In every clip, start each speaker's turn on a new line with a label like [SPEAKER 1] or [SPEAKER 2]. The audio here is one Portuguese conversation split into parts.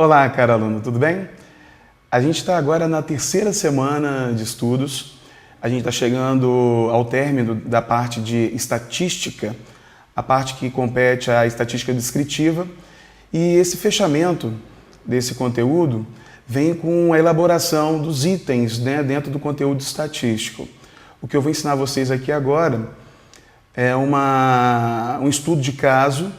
[SPEAKER 1] Olá, caro aluno, tudo bem? A gente está agora na terceira semana de estudos. A gente está chegando ao término da parte de estatística, a parte que compete à estatística descritiva. E esse fechamento desse conteúdo vem com a elaboração dos itens, dentro do conteúdo estatístico. O que eu vou ensinar vocês aqui agora é um estudo de casos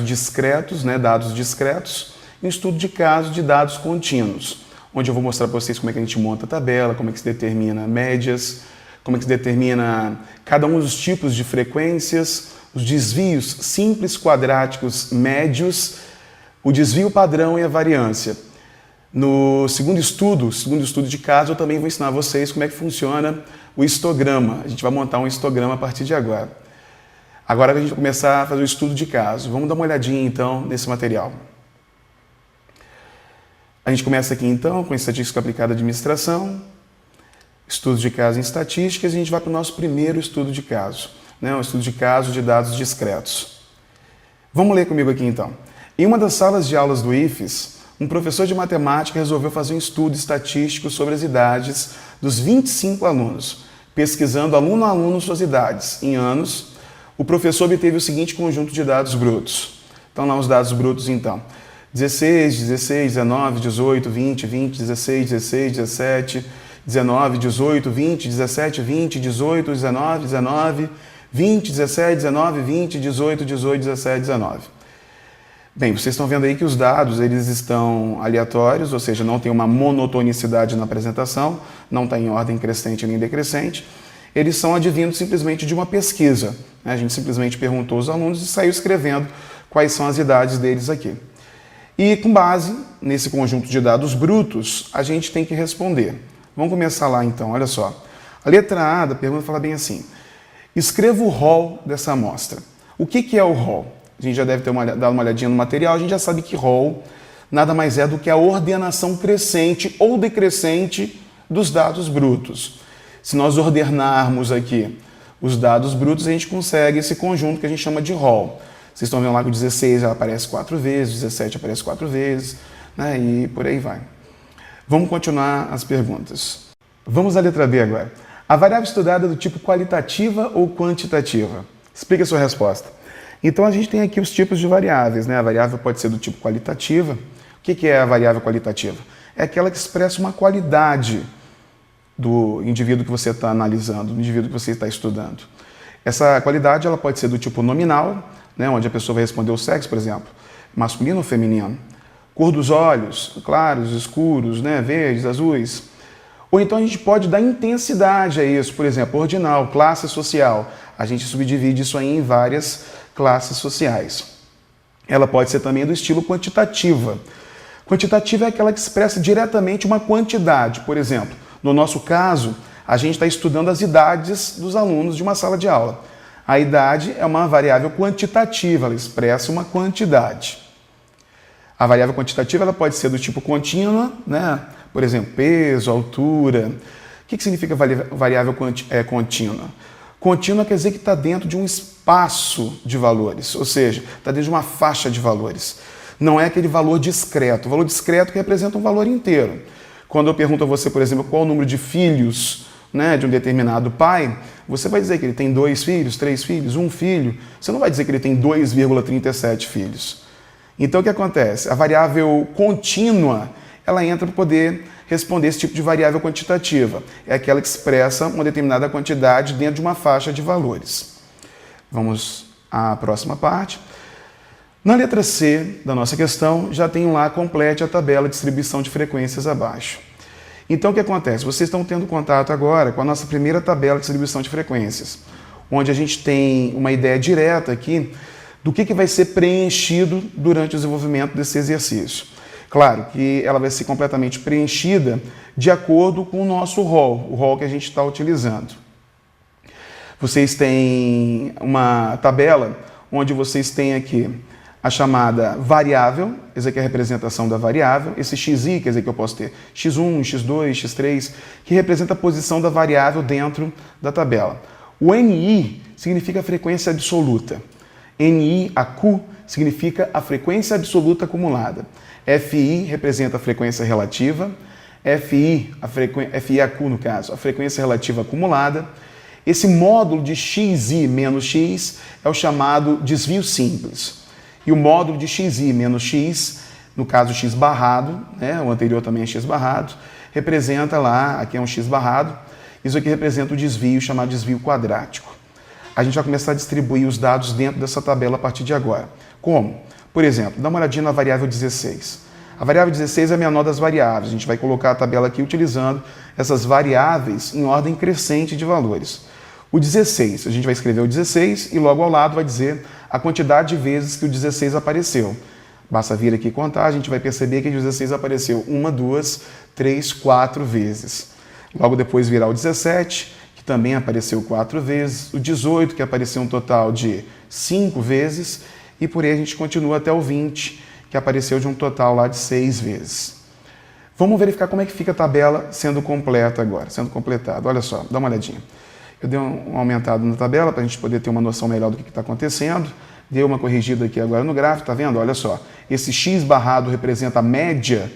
[SPEAKER 1] discretos, dados discretos, e um estudo de casos de dados contínuos, onde eu vou mostrar para vocês como é que a gente monta a tabela, como é que se determina médias, como é que se determina cada um dos tipos de frequências, os desvios simples, quadráticos, médios, o desvio padrão e a variância. No segundo estudo de caso, eu também vou ensinar vocês como é que funciona o histograma. A gente vai montar um histograma a partir de agora. Agora a gente vai começar a fazer o estudo de caso. Vamos dar uma olhadinha então nesse material. A gente começa aqui então com estatística aplicada à administração, estudo de caso em estatísticas, e a gente vai para o nosso primeiro estudo de caso, um estudo de caso de dados discretos. Vamos ler comigo aqui então. Em uma das salas de aulas do IFES, um professor de matemática resolveu fazer um estudo estatístico sobre as idades dos 25 alunos, pesquisando aluno a aluno suas idades em anos. O professor obteve o seguinte conjunto de dados brutos. Então lá os dados brutos então. 16, 19, 18, 20, 16, 17, 19, 18, 20, 17, 20, 18, 19, 20, 17, 19, 20, 18, 17, 19. Bem, vocês estão vendo aí que os dados eles estão aleatórios, ou seja, não tem uma monotonicidade na apresentação, não está em ordem crescente nem decrescente. Eles são advindos simplesmente de uma pesquisa. A gente simplesmente perguntou aos alunos e saiu escrevendo quais são as idades deles aqui. E com base nesse conjunto de dados brutos, a gente tem que responder. Vamos começar lá então, olha só. A letra A da pergunta fala bem assim: escreva o rol dessa amostra. O que é o rol? A gente já deve ter dado uma olhadinha no material, a gente já sabe que rol nada mais é do que a ordenação crescente ou decrescente dos dados brutos. Se nós ordenarmos aqui os dados brutos, a gente consegue esse conjunto que a gente chama de rol. Vocês estão vendo lá que o 16 aparece 4 vezes, o 17 aparece 4 vezes, e por aí vai. Vamos continuar as perguntas. Vamos à letra B agora. A variável estudada é do tipo qualitativa ou quantitativa? Explique a sua resposta. Então a gente tem aqui os tipos de variáveis. A variável pode ser do tipo qualitativa. O que é a variável qualitativa? É aquela que expressa uma qualidade do indivíduo que você está analisando, do indivíduo que você está estudando. Essa qualidade ela pode ser do tipo nominal, onde a pessoa vai responder o sexo, por exemplo, masculino ou feminino. Cor dos olhos, claros, escuros, verdes, azuis. Ou então a gente pode dar intensidade a isso, por exemplo, ordinal, classe social. A gente subdivide isso aí em várias classes sociais. Ela pode ser também do estilo quantitativa. Quantitativa é aquela que expressa diretamente uma quantidade. Por exemplo, no nosso caso, a gente está estudando as idades dos alunos de uma sala de aula. A idade é uma variável quantitativa, ela expressa uma quantidade. A variável quantitativa ela pode ser do tipo contínua, por exemplo, peso, altura. O que significa variável contínua? Contínua quer dizer que está dentro de um espaço de valores, ou seja, está dentro de uma faixa de valores. Não é aquele valor discreto. O valor discreto que representa um valor inteiro. Quando eu pergunto a você, por exemplo, qual o número de filhos de um determinado pai, você vai dizer que ele tem 2 filhos, 3 filhos, 1 filho. Você não vai dizer que ele tem 2,37 filhos. Então o que acontece? A variável contínua, ela entra para poder responder esse tipo de variável quantitativa. É aquela que expressa uma determinada quantidade dentro de uma faixa de valores. Vamos à próxima parte. Na letra C da nossa questão, já tem lá, complete a tabela de distribuição de frequências abaixo. Então o que acontece? Vocês estão tendo contato agora com a nossa primeira tabela de distribuição de frequências, onde a gente tem uma ideia direta aqui do que vai ser preenchido durante o desenvolvimento desse exercício. Claro que ela vai ser completamente preenchida de acordo com o nosso rol, o rol que a gente está utilizando. Vocês têm uma tabela onde vocês têm aqui a chamada variável, essa aqui é a representação da variável, esse xi, quer dizer que eu posso ter x1, x2, x3, que representa a posição da variável dentro da tabela. O ni significa frequência absoluta. NI a Q significa a frequência absoluta acumulada. FI representa a frequência relativa, FI a Q no caso, a frequência relativa acumulada. Esse módulo de xi menos x é o chamado desvio simples. E o módulo de xi menos x, no caso x barrado, né, o anterior também é x barrado, representa lá, aqui é um x barrado, isso aqui representa o desvio chamado desvio quadrático. A gente vai começar a distribuir os dados dentro dessa tabela a partir de agora. Como? Por exemplo, dá uma olhadinha na variável 16. A variável 16 é a menor das variáveis. A gente vai colocar a tabela aqui utilizando essas variáveis em ordem crescente de valores. O 16, a gente vai escrever o 16 e logo ao lado vai dizer a quantidade de vezes que o 16 apareceu. Basta vir aqui contar, a gente vai perceber que o 16 apareceu 1, 2, 3, 4 vezes. Logo depois virá o 17, que também apareceu 4 vezes, o 18, que apareceu um total de 5 vezes, e por aí a gente continua até o 20, que apareceu de um total lá de 6 vezes. Vamos verificar como é que fica a tabela sendo completa agora, sendo completada. Olha só, dá uma olhadinha. Eu dei um aumentado na tabela para a gente poder ter uma noção melhor do que está acontecendo. Dei uma corrigida aqui agora no gráfico, tá vendo? Olha só, esse x barrado representa a média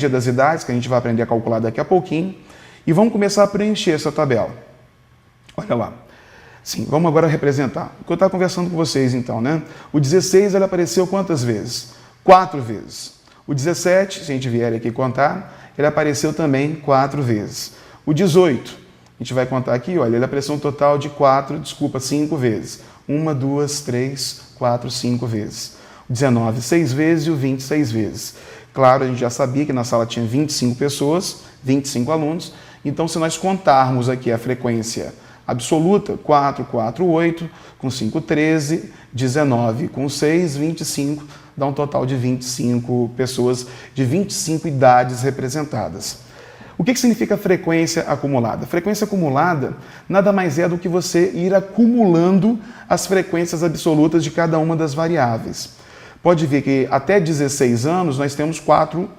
[SPEAKER 1] das idades, que a gente vai aprender a calcular daqui a pouquinho. E vamos começar a preencher essa tabela. Olha lá. Sim, vamos agora representar. O que eu estava conversando com vocês então, né? O 16 ele apareceu quantas vezes? 4 vezes. O 17, se a gente vier aqui contar, ele apareceu também 4 vezes. O 18, a gente vai contar aqui, olha, ele apareceu um total de 5 vezes. 1, 2, 3, 4, 5 vezes. O 19, 6 vezes e o 20, 6 vezes. Claro, a gente já sabia que na sala tinha 25 pessoas, 25 alunos, então se nós contarmos aqui a frequência absoluta, 4, 4, 8, com 5, 13, 19, com 6, 25, dá um total de 25 pessoas, de 25 idades representadas. O que significa frequência acumulada? Frequência acumulada nada mais é do que você ir acumulando as frequências absolutas de cada uma das variáveis. Pode ver que até 16 anos nós temos 4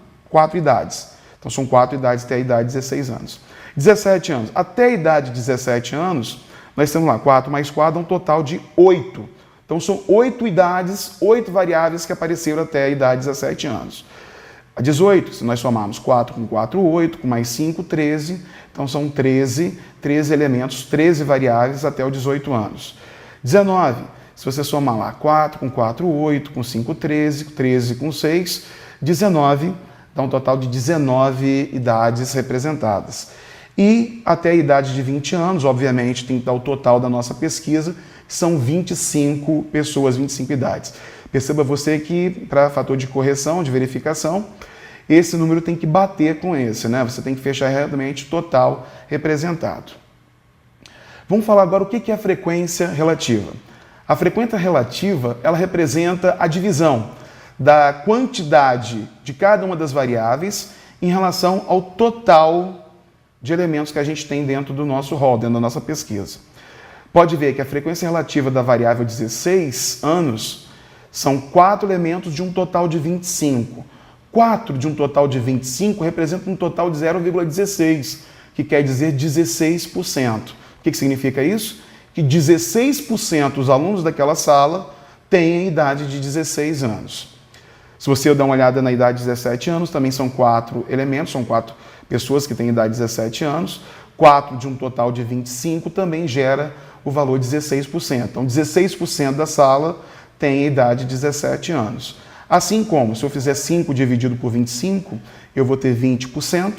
[SPEAKER 1] idades. Então são 4 idades até a idade de 16 anos. 17 anos. Até a idade de 17 anos, nós temos lá 4 mais 4, dá um total de 8. Então são 8 idades, 8 variáveis que apareceram até a idade de 17 anos. A 18, se nós somarmos 4 com 4, 8, com mais 5, 13. Então são 13 elementos, 13 variáveis até os 18 anos. 19, se você somar lá 4 com 4, 8, com 5, 13, 13 com 6, 19, dá um total de 19 idades representadas. E até a idade de 20 anos, obviamente, tem que dar o total da nossa pesquisa, que são 25 pessoas, 25 idades. Perceba você que, para fator de correção, de verificação, esse número tem que bater com esse, né? Você tem que fechar realmente o total representado. Vamos falar agora o que é a frequência relativa. A frequência relativa, ela representa a divisão da quantidade de cada uma das variáveis em relação ao total de elementos que a gente tem dentro do nosso rol, dentro da nossa pesquisa. Pode ver que a frequência relativa da variável 16 anos são 4 elementos de um total de 25. 4 de um total de 25 representa um total de 0,16, que quer dizer 16%. O que significa isso? Que 16% dos alunos daquela sala têm a idade de 16 anos. Se você der uma olhada na idade de 17 anos, também são 4 elementos, são 4 pessoas que têm idade de 17 anos. 4 de um total de 25 também gera o valor 16%. Então, 16% da sala tem a idade de 17 anos. Assim como, se eu fizer 5 dividido por 25, eu vou ter 20%.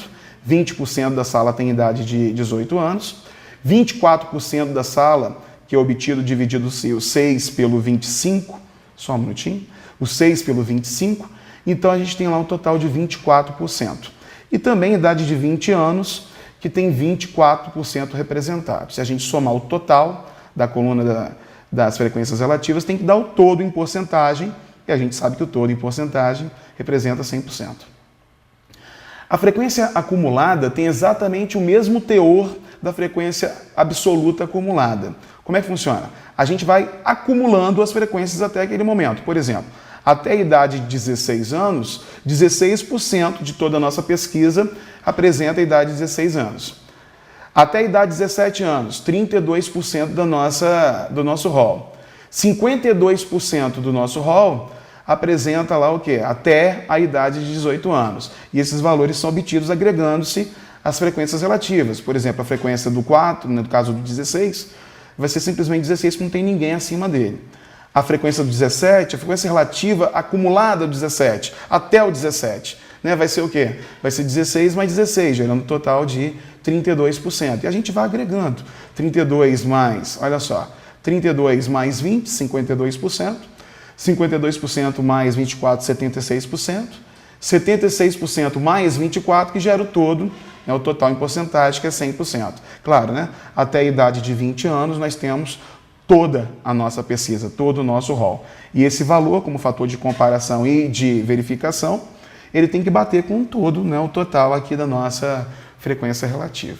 [SPEAKER 1] 20% da sala tem idade de 18 anos. 24% da sala, que é obtido dividido o 6 pelo 25, só um minutinho, o 6 pelo 25, então a gente tem lá um total de 24%. E também a idade de 20 anos, que tem 24% representado. Se a gente somar o total da coluna das frequências relativas, tem que dar o todo em porcentagem, e a gente sabe que o todo em porcentagem representa 100%. A frequência acumulada tem exatamente o mesmo teor da frequência absoluta acumulada. Como é que funciona? A gente vai acumulando as frequências até aquele momento. Por exemplo, até a idade de 16 anos, 16% de toda a nossa pesquisa apresenta a idade de 16 anos. Até a idade de 17 anos, 32% do nosso rol. 52% do nosso rol apresenta lá o quê? Até a idade de 18 anos. E esses valores são obtidos agregando-se às frequências relativas. Por exemplo, a frequência do 4, no caso do 16, vai ser simplesmente 16 porque não tem ninguém acima dele. A frequência do 17, a frequência relativa acumulada do 17, até o 17, né? Vai ser o quê? Vai ser 16 mais 16, gerando um total de 32%. E a gente vai agregando. 32 mais, olha só, 32 mais 20, 52%. 52% mais 24, 76%. 76% mais 24, que gera o todo, né, o total em porcentagem, que é 100%. Claro, né? Até a idade de 20 anos, nós temos toda a nossa pesquisa, todo o nosso rol. E esse valor, como fator de comparação e de verificação, ele tem que bater com todo, né, o total aqui da nossa frequência relativa.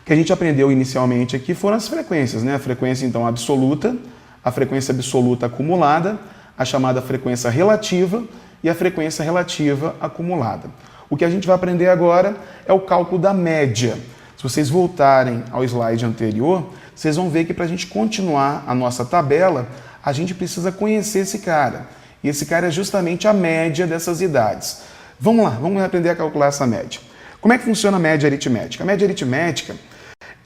[SPEAKER 1] O que a gente aprendeu inicialmente aqui foram as frequências, né? A frequência, então, absoluta, a frequência absoluta acumulada, a chamada frequência relativa e a frequência relativa acumulada. O que a gente vai aprender agora é o cálculo da média. Se vocês voltarem ao slide anterior, vocês vão ver que para a gente continuar a nossa tabela, a gente precisa conhecer esse cara. E esse cara é justamente a média dessas idades. Vamos lá, vamos aprender a calcular essa média. Como é que funciona a média aritmética? A média aritmética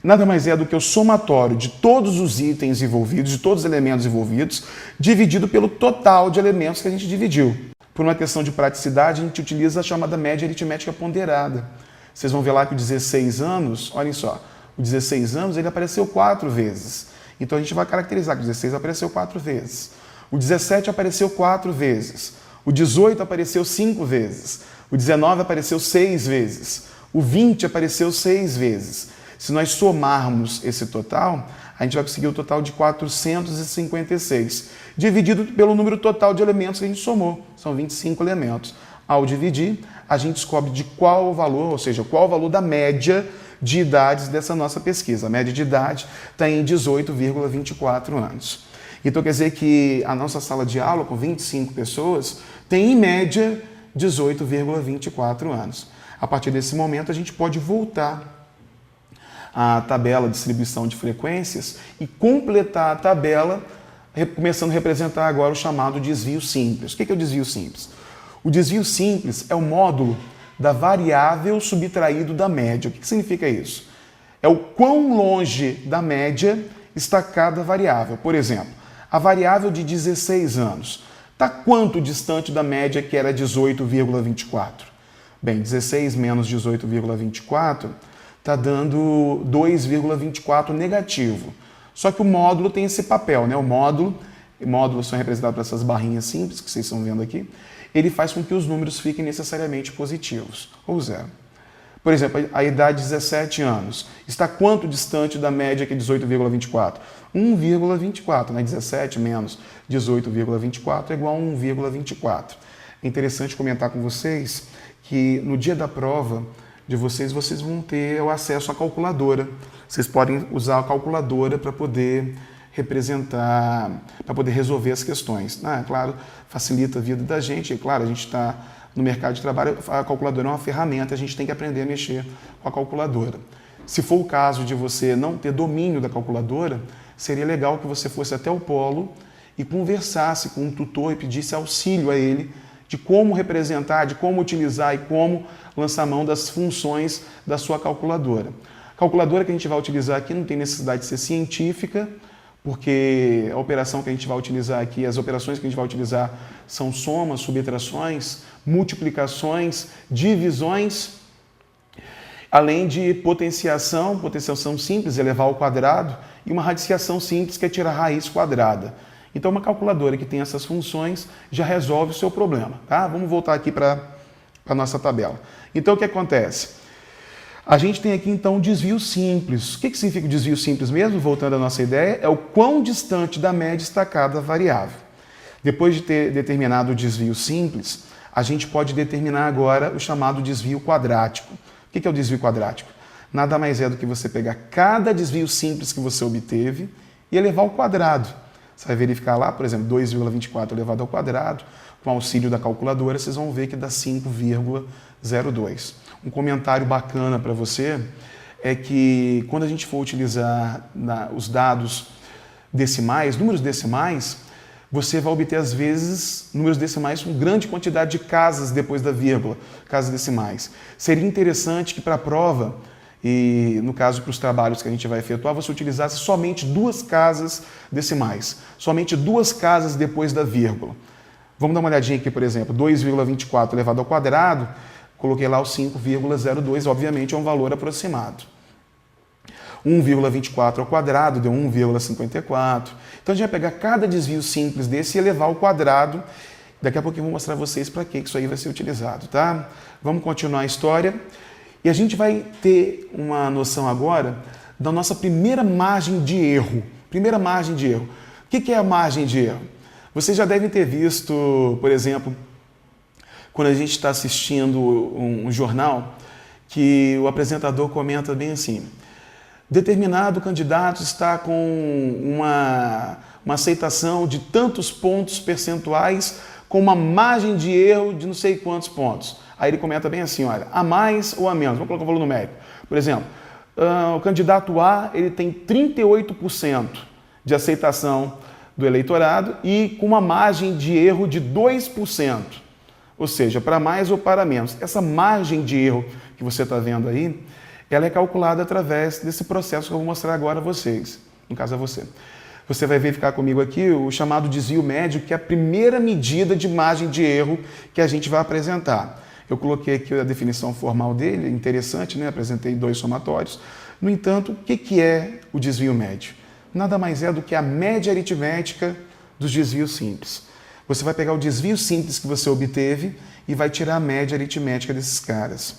[SPEAKER 1] nada mais é do que o somatório de todos os itens envolvidos, de todos os elementos envolvidos, dividido pelo total de elementos que a gente dividiu. Por uma questão de praticidade, a gente utiliza a chamada média aritmética ponderada. Vocês vão ver lá que o 16 anos, olhem só, o 16 anos ele apareceu 4 vezes. Então a gente vai caracterizar que o 16 apareceu 4 vezes. O 17 apareceu 4 vezes. O 18 apareceu 5 vezes. O 19 apareceu 6 vezes. O 20 apareceu 6 vezes. Se nós somarmos esse total, a gente vai conseguir o total de 456, dividido pelo número total de elementos que a gente somou. São 25 elementos. Ao dividir, a gente descobre de qual o valor, ou seja, qual o valor da média de idades dessa nossa pesquisa. A média de idade está em 18,24 anos. Então quer dizer que a nossa sala de aula, com 25 pessoas, tem em média 18,24 anos. A partir desse momento, a gente pode voltar a tabela de distribuição de frequências e completar a tabela, começando a representar agora o chamado desvio simples. O que é o desvio simples? O desvio simples é o módulo da variável subtraído da média. O que significa isso? É o quão longe da média está cada variável. Por exemplo, a variável de 16 anos está quanto distante da média, que era 18,24? Bem, 16 menos 18,24 está dando 2,24 negativo. Só que o módulo tem esse papel, né? Módulos são representados por essas barrinhas simples que vocês estão vendo aqui. Ele faz com que os números fiquem necessariamente positivos, ou zero. Por exemplo, a idade de 17 anos está quanto distante da média, que é 18,24? 1,24, né? 17 menos 18,24 é igual a 1,24. É interessante comentar com vocês que no dia da prova de vocês vão ter o acesso à calculadora. Vocês podem usar a calculadora para poder representar, para poder resolver as questões. Claro, facilita a vida da gente. Claro, a gente está no mercado de trabalho, a calculadora é uma ferramenta, a gente tem que aprender a mexer com a calculadora. Se for o caso de você não ter domínio da calculadora, seria legal que você fosse até o polo e conversasse com um tutor e pedisse auxílio a ele de como representar, de como utilizar e como lançar mão das funções da sua calculadora. A calculadora que a gente vai utilizar aqui não tem necessidade de ser científica, porque a operação que a gente vai utilizar aqui, as operações que a gente vai utilizar são somas, subtrações, multiplicações, divisões, além de potenciação simples, elevar ao quadrado, e uma radiciação simples, que é tirar a raiz quadrada. Então, uma calculadora que tem essas funções já resolve o seu problema. Tá? Vamos voltar aqui para a nossa tabela. Então, o que acontece? A gente tem aqui, então, o desvio simples. O que significa o desvio simples mesmo? Voltando à nossa ideia, é o quão distante da média está cada variável. Depois de ter determinado o desvio simples, a gente pode determinar agora o chamado desvio quadrático. O que é o desvio quadrático? Nada mais é do que você pegar cada desvio simples que você obteve e elevar ao quadrado. Você vai verificar lá, por exemplo, 2,24 elevado ao quadrado, com auxílio da calculadora, vocês vão ver que dá 5,02. Um comentário bacana para você é que quando a gente for utilizar os dados decimais, números decimais, você vai obter, às vezes, números decimais com grande quantidade de casas depois da vírgula, casas decimais. Seria interessante que, para a prova, e no caso para os trabalhos que a gente vai efetuar, você utilizasse somente 2 casas decimais, somente 2 casas depois da vírgula. Vamos dar uma olhadinha aqui, por exemplo, 2,24 elevado ao quadrado, coloquei lá o 5,02, obviamente é um valor aproximado. 1,24 ao quadrado deu 1,54. Então a gente vai pegar cada desvio simples desse e elevar ao quadrado. Daqui a pouco eu vou mostrar a vocês para que isso aí vai ser utilizado, tá? Vamos continuar a história. E a gente vai ter uma noção agora da nossa primeira margem de erro. Primeira margem de erro. O que é a margem de erro? Vocês já devem ter visto, por exemplo, quando a gente está assistindo um jornal, que o apresentador comenta bem assim: determinado candidato está com uma aceitação de tantos pontos percentuais, com uma margem de erro de não sei quantos pontos. Aí ele comenta bem assim, olha, a mais ou a menos, vamos colocar um valor numérico. Por exemplo, o candidato A ele tem 38% de aceitação do eleitorado e com uma margem de erro de 2%. Ou seja, para mais ou para menos. Essa margem de erro que você está vendo aí, ela é calculada através desse processo que eu vou mostrar agora a vocês. No caso, é você. Você vai verificar comigo aqui o chamado desvio médio, que é a primeira medida de margem de erro que a gente vai apresentar. Eu coloquei aqui a definição formal dele, interessante, né? Apresentei 2 somatórios. No entanto, o que é o desvio médio? Nada mais é do que a média aritmética dos desvios simples. Você vai pegar o desvio simples que você obteve e vai tirar a média aritmética desses caras.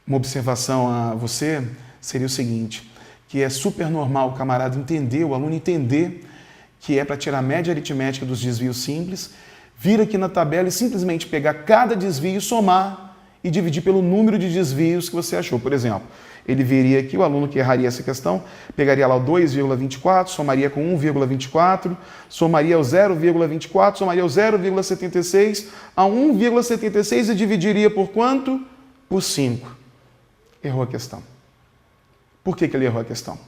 [SPEAKER 1] Uma observação a você seria o seguinte, que é super normal o camarada entender, o aluno entender que é para tirar a média aritmética dos desvios simples, vir aqui na tabela e simplesmente pegar cada desvio, somar e dividir pelo número de desvios que você achou. Por exemplo, ele viria aqui, o aluno que erraria essa questão, pegaria lá o 2,24, somaria com 1,24, somaria o 0,24, somaria o 0,76 a 1,76 e dividiria por quanto? Por 5. Errou a questão. Por que ele errou a questão?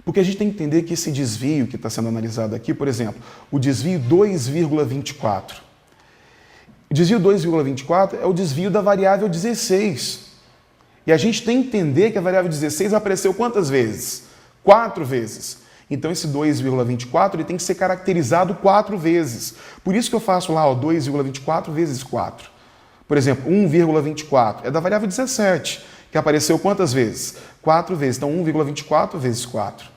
[SPEAKER 1] Porque a gente tem que entender que esse desvio que está sendo analisado aqui, por exemplo, o desvio 2,24. O desvio 2,24 é o desvio da variável 16. E a gente tem que entender que a variável 16 apareceu quantas vezes? 4 vezes. Então esse 2,24 ele tem que ser caracterizado 4 vezes. Por isso que eu faço lá 2,24 vezes 4. Por exemplo, 1,24 é da variável 17, que apareceu quantas vezes? 4 vezes. Então 1,24 vezes 4.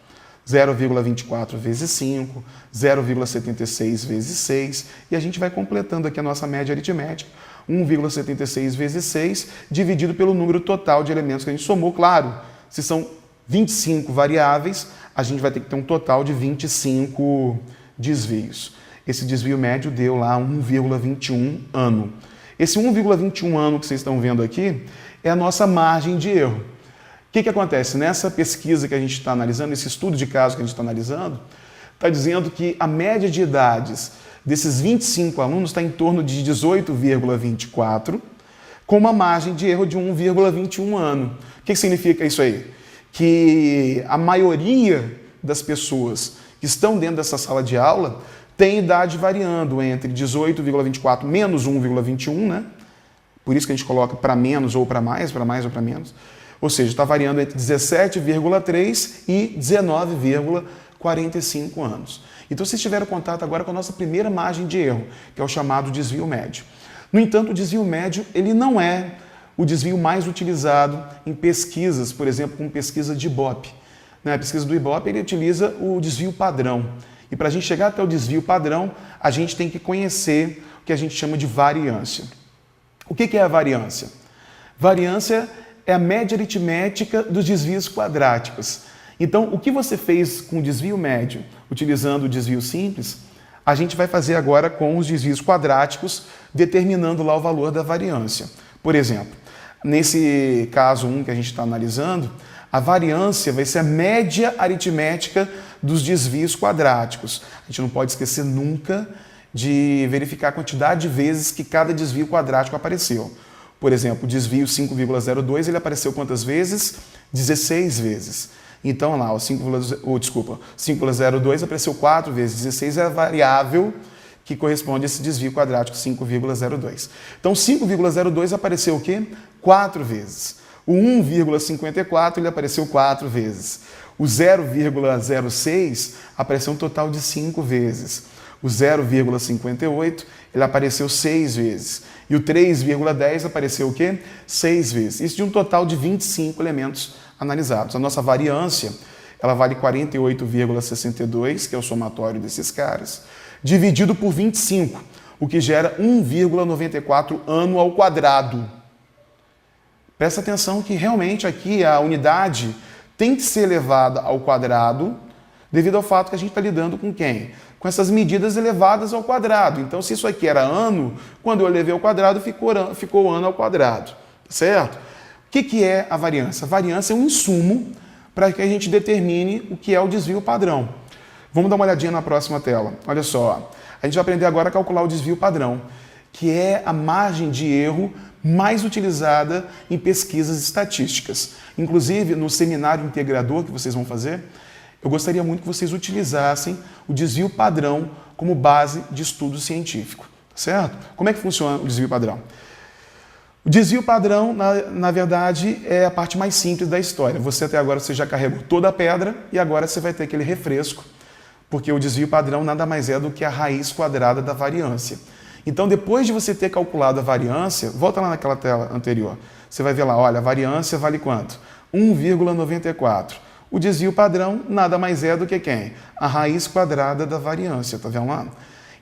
[SPEAKER 1] 0,24 vezes 5, 0,76 vezes 6, e a gente vai completando aqui a nossa média aritmética, 1,76 vezes 6, dividido pelo número total de elementos que a gente somou. Claro, se são 25 variáveis, a gente vai ter que ter um total de 25 desvios. Esse desvio médio deu lá 1,21 ano. Esse 1,21 ano que vocês estão vendo aqui é a nossa margem de erro. O que acontece? Nessa pesquisa que a gente está analisando, esse estudo de caso que a gente está analisando, está dizendo que a média de idades desses 25 alunos está em torno de 18,24, com uma margem de erro de 1,21 ano. O que significa isso aí? Que a maioria das pessoas que estão dentro dessa sala de aula tem idade variando entre 18,24 menos 1,21, né? Por isso que a gente coloca para menos ou para mais ou para menos. Ou seja, está variando entre 17,3 e 19,45 anos. Então, vocês tiveram contato agora com a nossa primeira margem de erro, que é o chamado desvio médio. No entanto, o desvio médio ele não é o desvio mais utilizado em pesquisas, por exemplo, com pesquisa de Ibope. A pesquisa do Ibope ele utiliza o desvio padrão. E para a gente chegar até o desvio padrão, a gente tem que conhecer o que a gente chama de variância. O que é a variância? Variância é a média aritmética dos desvios quadráticos. Então, o que você fez com o desvio médio, utilizando o desvio simples, a gente vai fazer agora com os desvios quadráticos, determinando lá o valor da variância. Por exemplo, nesse caso 1 que a gente está analisando, a variância vai ser a média aritmética dos desvios quadráticos. A gente não pode esquecer nunca de verificar a quantidade de vezes que cada desvio quadrático apareceu. Por exemplo, o desvio 5,02 ele apareceu quantas vezes? 16 vezes. Então, olha lá, o 5,02 apareceu 4 vezes 16, é a variável que corresponde a esse desvio quadrático 5,02. Então, 5,02 apareceu o quê? 4 vezes. O 1,54 ele apareceu 4 vezes. O 0,06 apareceu um total de 5 vezes. O 0,58 ele apareceu 6 vezes. E o 3,10 apareceu o quê? 6 vezes. Isso de um total de 25 elementos analisados. A nossa variância, ela vale 48,62, que é o somatório desses caras, dividido por 25, o que gera 1,94 ano ao quadrado. Presta atenção que realmente aqui a unidade tem que ser elevada ao quadrado, devido ao fato que a gente está lidando com quem? Com essas medidas elevadas ao quadrado. Então, se isso aqui era ano, quando eu elevei ao quadrado, ficou ano ao quadrado. Certo? O que é a variância? A variância é um insumo para que a gente determine o que é o desvio padrão. Vamos dar uma olhadinha na próxima tela. Olha só, a gente vai aprender agora a calcular o desvio padrão, que é a margem de erro mais utilizada em pesquisas estatísticas. Inclusive, no seminário integrador que vocês vão fazer, eu gostaria muito que vocês utilizassem o desvio padrão como base de estudo científico, certo? Como é que funciona o desvio padrão? O desvio padrão, na verdade, é a parte mais simples da história. Você até agora já carregou toda a pedra e agora você vai ter aquele refresco, porque o desvio padrão nada mais é do que a raiz quadrada da variância. Então, depois de você ter calculado a variância, volta lá naquela tela anterior, você vai ver lá, olha, a variância vale quanto? 1,94. O desvio padrão nada mais é do que quem? A raiz quadrada da variância, tá vendo lá?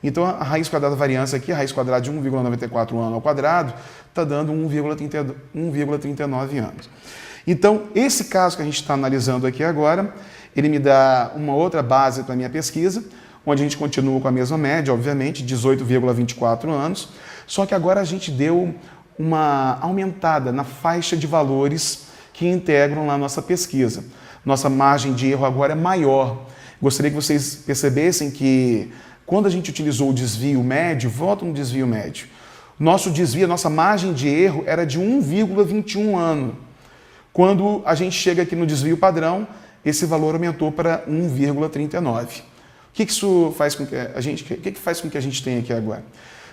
[SPEAKER 1] Então, a raiz quadrada da variância aqui, a raiz quadrada de 1,94 ano ao quadrado, está dando 1,39 anos. Então, esse caso que a gente está analisando aqui agora, ele me dá uma outra base para a minha pesquisa, onde a gente continua com a mesma média, obviamente, 18,24 anos, só que agora a gente deu uma aumentada na faixa de valores que integram lá a nossa pesquisa. Nossa margem de erro agora é maior. Gostaria que vocês percebessem que quando a gente utilizou o desvio médio, volta no desvio médio, nosso desvio, a nossa margem de erro era de 1,21 ano. Quando a gente chega aqui no desvio padrão, esse valor aumentou para 1,39. O que isso faz com que a gente, o que faz com que a gente tenha aqui agora?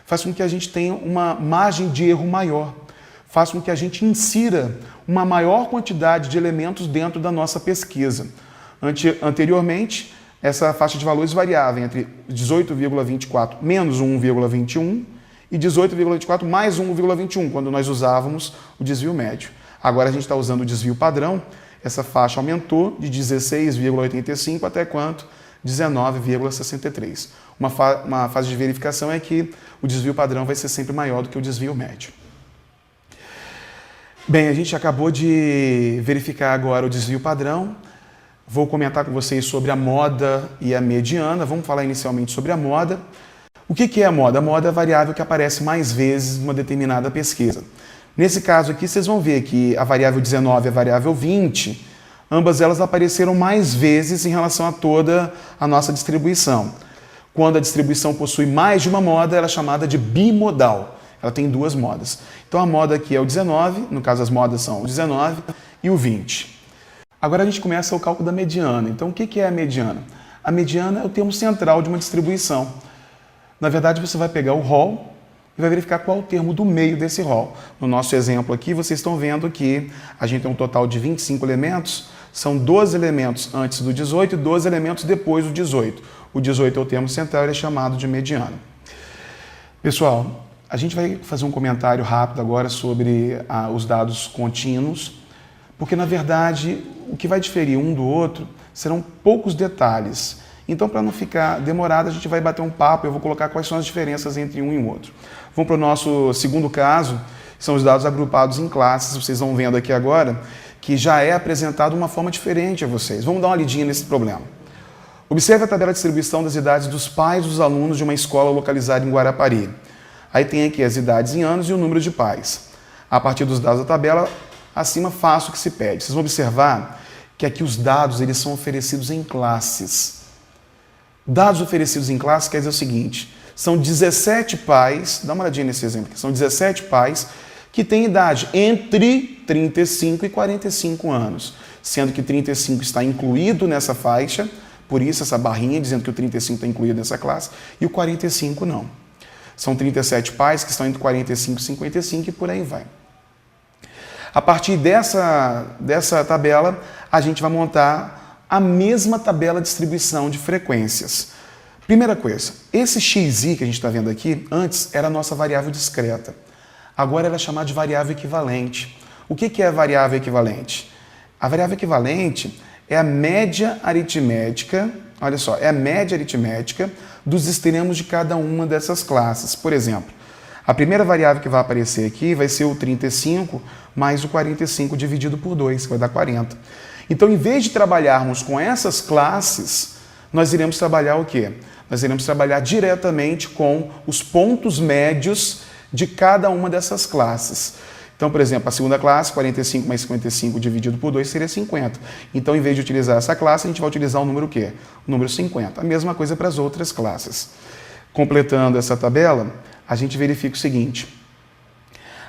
[SPEAKER 1] Faz com que a gente tenha uma margem de erro maior. Faz com que a gente insira uma maior quantidade de elementos dentro da nossa pesquisa. Anteriormente, essa faixa de valores variava entre 18,24 menos 1,21 e 18,24 mais 1,21, quando nós usávamos o desvio médio. Agora a gente está usando o desvio padrão, essa faixa aumentou de 16,85 até quanto? 19,63. Uma fase de verificação é que o desvio padrão vai ser sempre maior do que o desvio médio. Bem, a gente acabou de verificar agora o desvio padrão. Vou comentar com vocês sobre a moda e a mediana. Vamos falar inicialmente sobre a moda. O que é a moda? A moda é a variável que aparece mais vezes numa determinada pesquisa. Nesse caso aqui, vocês vão ver que a variável 19 e a variável 20, ambas elas apareceram mais vezes em relação a toda a nossa distribuição. Quando a distribuição possui mais de uma moda, ela é chamada de bimodal. Ela tem duas modas. Então a moda aqui é o 19, no caso as modas são o 19 e o 20. Agora a gente começa o cálculo da mediana. Então o que é a mediana? A mediana é o termo central de uma distribuição. Na verdade, você vai pegar o rol e vai verificar qual é o termo do meio desse rol. No nosso exemplo aqui, vocês estão vendo que a gente tem um total de 25 elementos, são 12 elementos antes do 18 e 12 elementos depois do 18. O 18 é o termo central, ele é chamado de mediana. Pessoal, a gente vai fazer um comentário rápido agora sobre os dados contínuos, porque, na verdade, o que vai diferir um do outro serão poucos detalhes. Então, para não ficar demorado, a gente vai bater um papo, eu vou colocar quais são as diferenças entre um e o outro. Vamos para o nosso segundo caso, que são os dados agrupados em classes. Vocês vão vendo aqui agora que já é apresentado uma forma diferente a vocês. Vamos dar uma lidinha nesse problema. Observe a tabela de distribuição das idades dos pais dos alunos de uma escola localizada em Guarapari. Aí tem aqui as idades em anos e o número de pais. A partir dos dados da tabela, acima faço o que se pede. Vocês vão observar que aqui os dados eles são oferecidos em classes. Dados oferecidos em classe quer dizer o seguinte, são 17 pais, dá uma olhadinha nesse exemplo aqui, são 17 pais que tem idade entre 35 e 45 anos, sendo que 35 está incluído nessa faixa, por isso essa barrinha dizendo que o 35 está incluído nessa classe, e o 45 não. São 37 pais que estão entre 45 e 55 e por aí vai. A partir dessa tabela, a gente vai montar a mesma tabela de distribuição de frequências. Primeira coisa, esse xi que a gente está vendo aqui, antes era a nossa variável discreta. Agora ela é chamada de variável equivalente. O que é a variável equivalente? A variável equivalente é a média aritmética, olha só, é a média aritmética dos extremos de cada uma dessas classes. Por exemplo, a primeira variável que vai aparecer aqui vai ser o 35 mais o 45 dividido por 2, que vai dar 40. Então, em vez de trabalharmos com essas classes, nós iremos trabalhar o quê? Nós iremos trabalhar diretamente com os pontos médios de cada uma dessas classes. Então, por exemplo, a segunda classe, 45 mais 55 dividido por 2 seria 50. Então, em vez de utilizar essa classe, a gente vai utilizar o número o quê? O número 50. A mesma coisa para as outras classes. Completando essa tabela, a gente verifica o seguinte.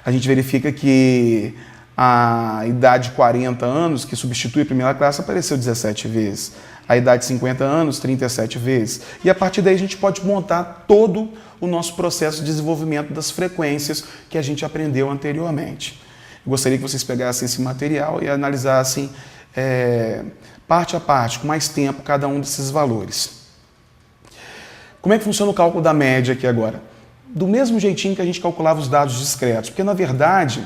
[SPEAKER 1] A gente verifica que a idade de 40 anos, que substitui a primeira classe, apareceu 17 vezes. A idade de 50 anos, 37 vezes. E a partir daí a gente pode montar todo o nosso processo de desenvolvimento das frequências que a gente aprendeu anteriormente. Eu gostaria que vocês pegassem esse material e analisassem parte a parte, com mais tempo, cada um desses valores. Como é que funciona o cálculo da média aqui agora? Do mesmo jeitinho que a gente calculava os dados discretos, porque, na verdade,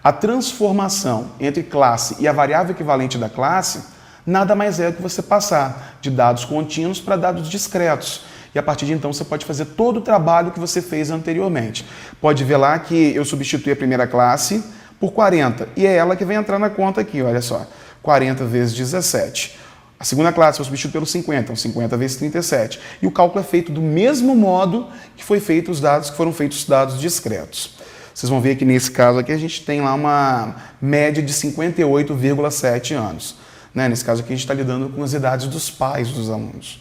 [SPEAKER 1] a transformação entre classe e a variável equivalente da classe nada mais é do que você passar de dados contínuos para dados discretos. E a partir de então você pode fazer todo o trabalho que você fez anteriormente. Pode ver lá que eu substituí a primeira classe por 40. E é ela que vai entrar na conta aqui, olha só. 40 vezes 17. A segunda classe eu substituo pelo 50, então 50 vezes 37. E o cálculo é feito do mesmo modo que foram feitos os dados discretos. Vocês vão ver que nesse caso aqui a gente tem lá uma média de 58,7 anos. Nesse caso aqui a gente está lidando com as idades dos pais dos alunos.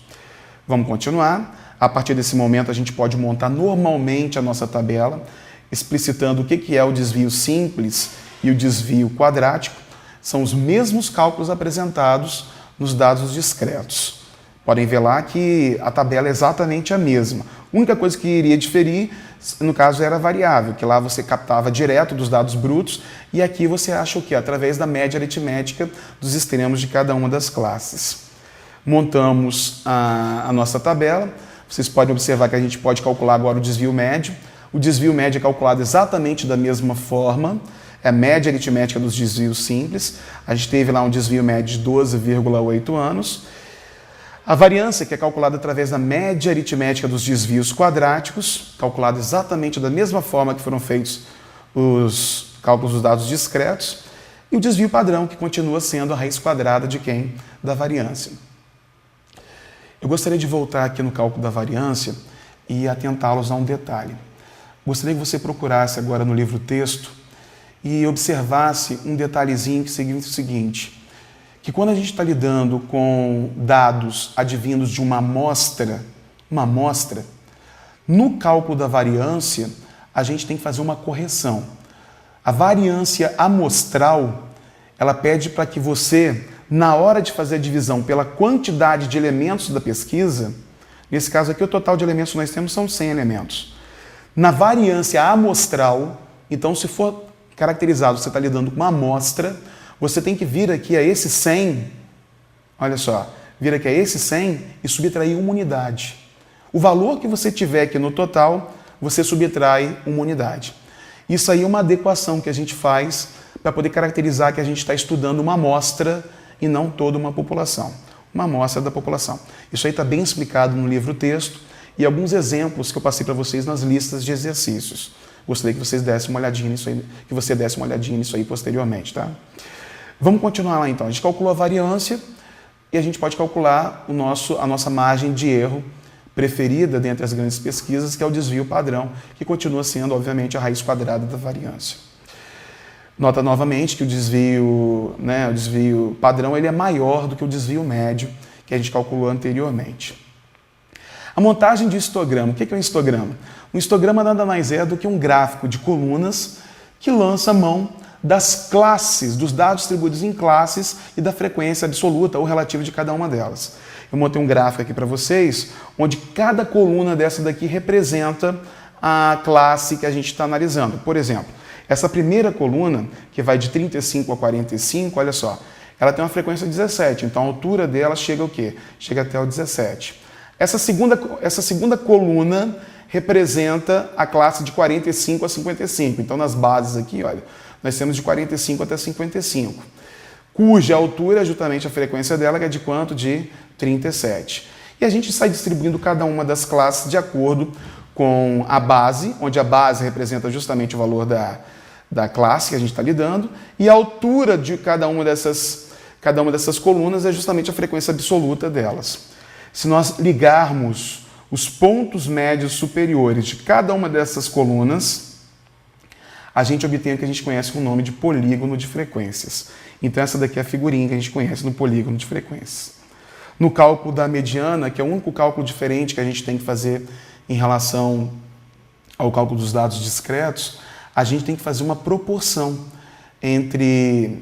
[SPEAKER 1] Vamos continuar. A partir desse momento a gente pode montar normalmente a nossa tabela, explicitando o que é o desvio simples e o desvio quadrático. São os mesmos cálculos apresentados nos dados discretos. Podem ver lá que a tabela é exatamente a mesma. A única coisa que iria diferir, no caso, era a variável, que lá você captava direto dos dados brutos, e aqui você acha o quê? Através da média aritmética dos extremos de cada uma das classes. Montamos a nossa tabela. Vocês podem observar que a gente pode calcular agora o desvio médio. O desvio médio é calculado exatamente da mesma forma, é a média aritmética dos desvios simples. A gente teve lá um desvio médio de 12,8 anos. A variância, que é calculada através da média aritmética dos desvios quadráticos, calculada exatamente da mesma forma que foram feitos os cálculos dos dados discretos. E o desvio padrão, que continua sendo a raiz quadrada de quem? Da variância. Eu gostaria de voltar aqui no cálculo da variância e atentá-los a um detalhe. Gostaria que você procurasse agora no livro texto e observasse um detalhezinho que seria o seguinte, que quando a gente está lidando com dados advindos de uma amostra, no cálculo da variância, a gente tem que fazer uma correção. A variância amostral, ela pede para que você, na hora de fazer a divisão pela quantidade de elementos da pesquisa, nesse caso aqui o total de elementos que nós temos são 100 elementos. Na variância amostral, então se for caracterizado, você está lidando com uma amostra, você tem que vir aqui a esse 100, olha só, vir aqui a esse 100 e subtrair uma unidade. O valor que você tiver aqui no total, você subtrai uma unidade. Isso aí é uma adequação que a gente faz para poder caracterizar que a gente está estudando uma amostra e não toda uma população. Uma amostra da população. Isso aí está bem explicado no livro texto e alguns exemplos que eu passei para vocês nas listas de exercícios. Gostaria que vocês dessem uma olhadinha nisso aí, que você desse uma olhadinha nisso aí posteriormente, tá? Vamos continuar lá então. A gente calculou a variância e a gente pode calcular a nossa margem de erro preferida dentre as grandes pesquisas, que é o desvio padrão, que continua sendo, obviamente, a raiz quadrada da variância. Nota novamente que o desvio padrão ele é maior do que o desvio médio, que a gente calculou anteriormente. A montagem de histograma. O que é um histograma? Um histograma nada mais é do que um gráfico de colunas que lança a mão das classes, dos dados distribuídos em classes e da frequência absoluta ou relativa de cada uma delas. Eu montei um gráfico aqui para vocês, onde cada coluna dessa daqui representa a classe que a gente está analisando. Por exemplo, essa primeira coluna, que vai de 35 a 45, olha só, ela tem uma frequência 17, então a altura dela chega ao quê? Chega até o 17. Essa segunda coluna representa a classe de 45 a 55. Então, nas bases aqui, olha, nós temos de 45 até 55, cuja altura é justamente a frequência dela, que é de quanto? De 37. E a gente sai distribuindo cada uma das classes de acordo com a base, onde a base representa justamente o valor da classe que a gente está lidando, e a altura de cada uma dessas colunas é justamente a frequência absoluta delas. Se nós ligarmos os pontos médios superiores de cada uma dessas colunas, a gente obtém o que a gente conhece com o nome de polígono de frequências. Então essa daqui é a figurinha que a gente conhece no polígono de frequências. No cálculo da mediana, que é o único cálculo diferente que a gente tem que fazer em relação ao cálculo dos dados discretos, a gente tem que fazer uma proporção entre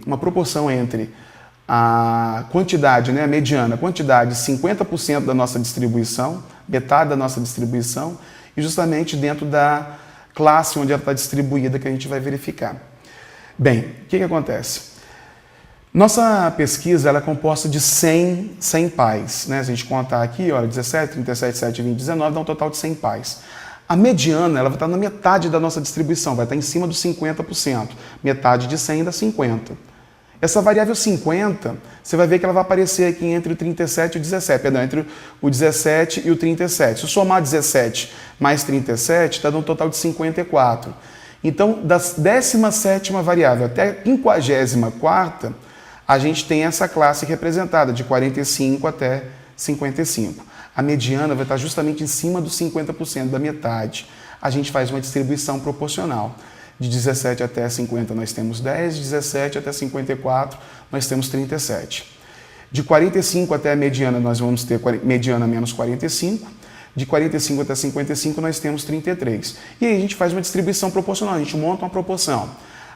[SPEAKER 1] a quantidade, né, a mediana, a quantidade, 50% da nossa distribuição, metade da nossa distribuição, e justamente dentro da classe onde ela está distribuída que a gente vai verificar. Bem, o que acontece? Nossa pesquisa ela é composta de 100 pais. Né? Se a gente contar aqui, olha, 17, 37, 7, 20, 19, dá um total de 100 pais. A mediana ela vai estar na metade da nossa distribuição, vai estar em cima dos 50%. Metade de 100 dá 50. Essa variável 50, você vai ver que ela vai aparecer aqui entre o 37 e o 17, perdão, entre o 17 e o 37. Se eu somar 17 mais 37, está dando um total de 54. Então, da 17ª variável até a 54ª, a gente tem essa classe representada, de 45 até 55. A mediana vai estar justamente em cima dos 50% da metade. A gente faz uma distribuição proporcional. De 17 até 50 nós temos 10, de 17 até 54 nós temos 37. De 45 até a mediana nós vamos ter mediana menos 45, de 45 até 55 nós temos 33. E aí a gente faz uma distribuição proporcional, a gente monta uma proporção.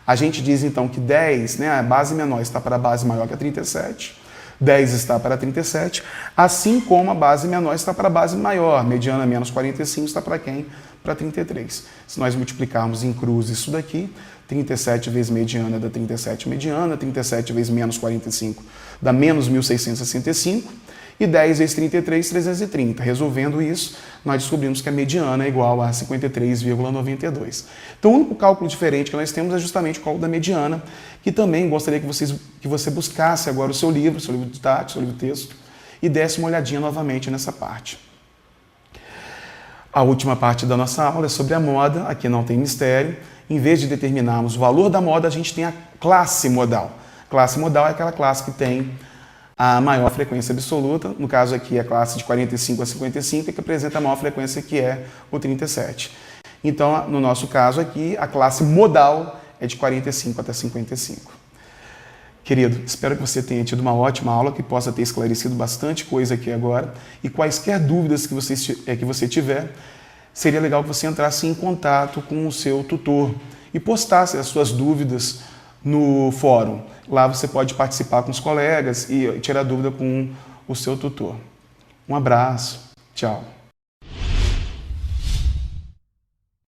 [SPEAKER 1] A gente diz então que 10, né, a base menor está para a base maior que a 37, 10 está para 37, assim como a base menor está para a base maior, mediana menos 45 está para quem? Para 33. Se nós multiplicarmos em cruz isso daqui, 37 vezes mediana dá 37 mediana, 37 vezes menos 45 dá menos 1.665, e 10 vezes 33, 330. Resolvendo isso, nós descobrimos que a mediana é igual a 53,92. Então, o único cálculo diferente que nós temos é justamente o cálculo da mediana, que também gostaria que você buscasse agora o seu livro didático, seu livro texto, e desse uma olhadinha novamente nessa parte. A última parte da nossa aula é sobre a moda, aqui não tem mistério. Em vez de determinarmos o valor da moda, a gente tem a classe modal. Classe modal é aquela classe que tem a maior frequência absoluta, no caso aqui é a classe de 45 a 55, que apresenta a maior frequência, que é o 37. Então, no nosso caso aqui, a classe modal é de 45 até 55. Querido, espero que você tenha tido uma ótima aula, que possa ter esclarecido bastante coisa aqui agora, e quaisquer dúvidas que você tiver, seria legal que você entrasse em contato com o seu tutor e postasse as suas dúvidas no fórum. Lá você pode participar com os colegas e tirar dúvida com o seu tutor. Um abraço, tchau.